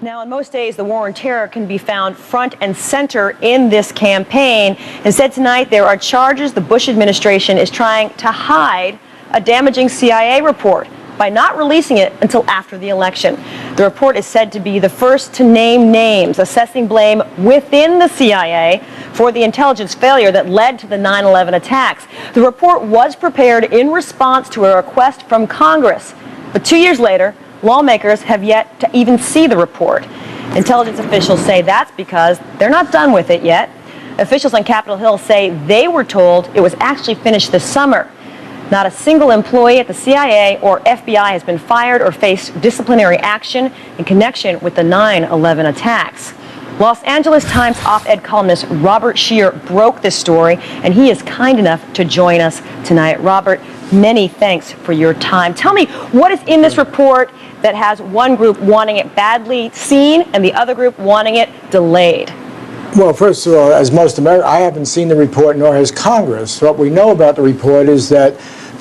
Now, on most days, the war on terror can be found front and center in this campaign. Instead, tonight, there are charges the Bush administration is trying to hide a damaging CIA report by not releasing it until after the election. The report is said to be the first to name names, assessing blame within the CIA for the intelligence failure that led to the 9/11 attacks. The report was prepared in response to a request from Congress. But 2 years later, lawmakers have yet to even see the report. Intelligence officials say that's because they're not done with it yet. Officials on Capitol Hill say they were told it was actually finished this summer. Not a single employee at the CIA or FBI has been fired or faced disciplinary action in connection with the 9/11 attacks. Los Angeles Times op-ed columnist Robert Scheer broke this story, and he is kind enough to join us tonight. Robert, many thanks for your time. Tell me, what is in this report that has one group wanting it badly seen and the other group wanting it delayed? Well, first of all, as most Americans, I haven't seen the report, nor has Congress. What we know about the report is that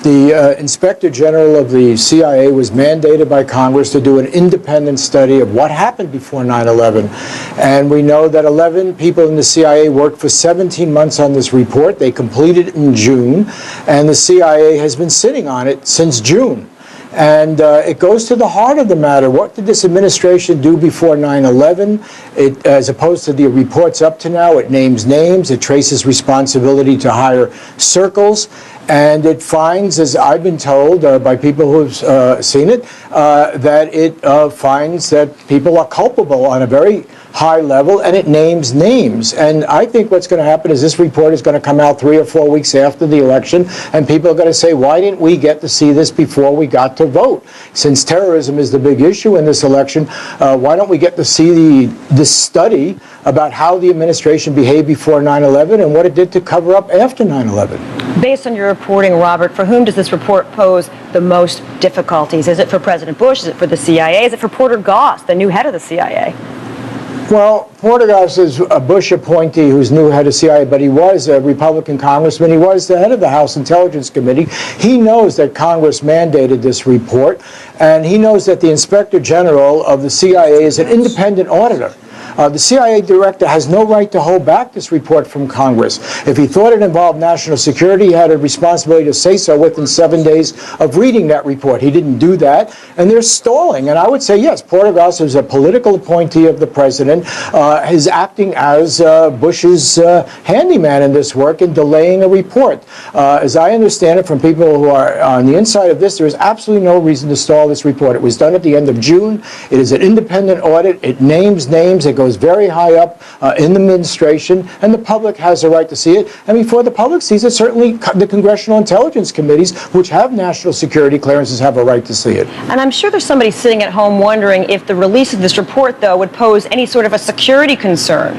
the Inspector General of the CIA was mandated by Congress to do an independent study of what happened before 9/11. And we know that 11 people in the CIA worked for 17 months on this report. They completed it in June, and the CIA has been sitting on it since June. And it goes to the heart of the matter. What did this administration do before 9/11? As opposed to the reports up to now, it names names, it traces responsibility to higher circles, and it finds, as I've been told by people who've seen it, that it finds that people are culpable on a very high level, and it names names. And I think what's going to happen is this report is going to come out 3 or 4 weeks after the election, and people are going to say, why didn't we get to see this before we got to vote? Since terrorism is the big issue in this election, why don't we get to see this study about how the administration behaved before 9/11 and what it did to cover up after 9/11? Based on your reporting, Robert, for whom does this report pose the most difficulties? Is it for President Bush? Is it for the CIA? Is it for Porter Goss, the new head of the CIA? Well, Porter Goss is a Bush appointee who's new head of CIA, but he was a Republican congressman. He was the head of the House Intelligence Committee. He knows that Congress mandated this report, and he knows that the Inspector General of the CIA is an independent auditor. The CIA director has no right to hold back this report from Congress. If he thought it involved national security, he had a responsibility to say so within 7 days of reading that report. He didn't do that, and they're stalling. And I would say, yes, Porter Goss is a political appointee of the president, is acting as Bush's handyman in this work and delaying a report. As I understand it from people who are on the inside of this, there is absolutely no reason to stall this report. It was done at the end of June. It is an independent audit. It names names. It goes very high up in the administration, and the public has a right to see it. And before the public sees it, certainly the Congressional Intelligence Committees, which have national security clearances, have a right to see it. And I'm sure there's somebody sitting at home wondering if the release of this report, though, would pose any sort of a security concern.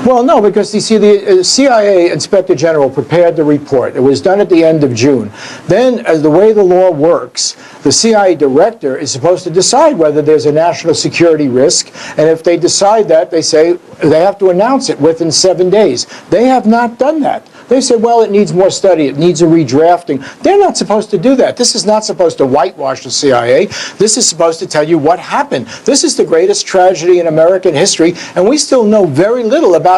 Well, no, because you see, the CIA Inspector General prepared the report. It was done at the end of June. Then, as the way the law works, the CIA director is supposed to decide whether there's a national security risk, and if they decide that, they say they have to announce it within 7 days. They have not done that. They said, well, it needs more study, it needs a redrafting. They're not supposed to do that. This is not supposed to whitewash the CIA. This is supposed to tell you what happened. This is the greatest tragedy in American history, and we still know very little about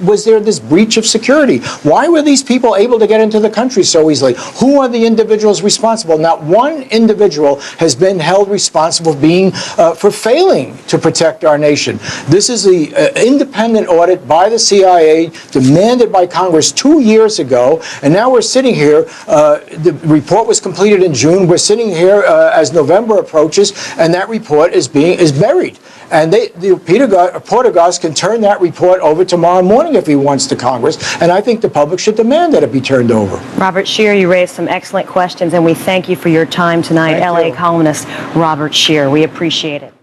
was there this breach of security? Why were these people able to get into the country so easily? Who are the individuals responsible? Not one individual has been held responsible for failing to protect our nation. This is the independent audit by the CIA demanded by Congress 2 years ago, and now we're sitting here. The report was completed in June. We're sitting here as November approaches, and that report is buried. And Porter Goss can turn that report over tomorrow morning if he wants to Congress, and I think the public should demand that it be turned over. Robert Scheer, you raised some excellent questions, and we thank you for your time tonight. LA columnist Robert Scheer, we appreciate it.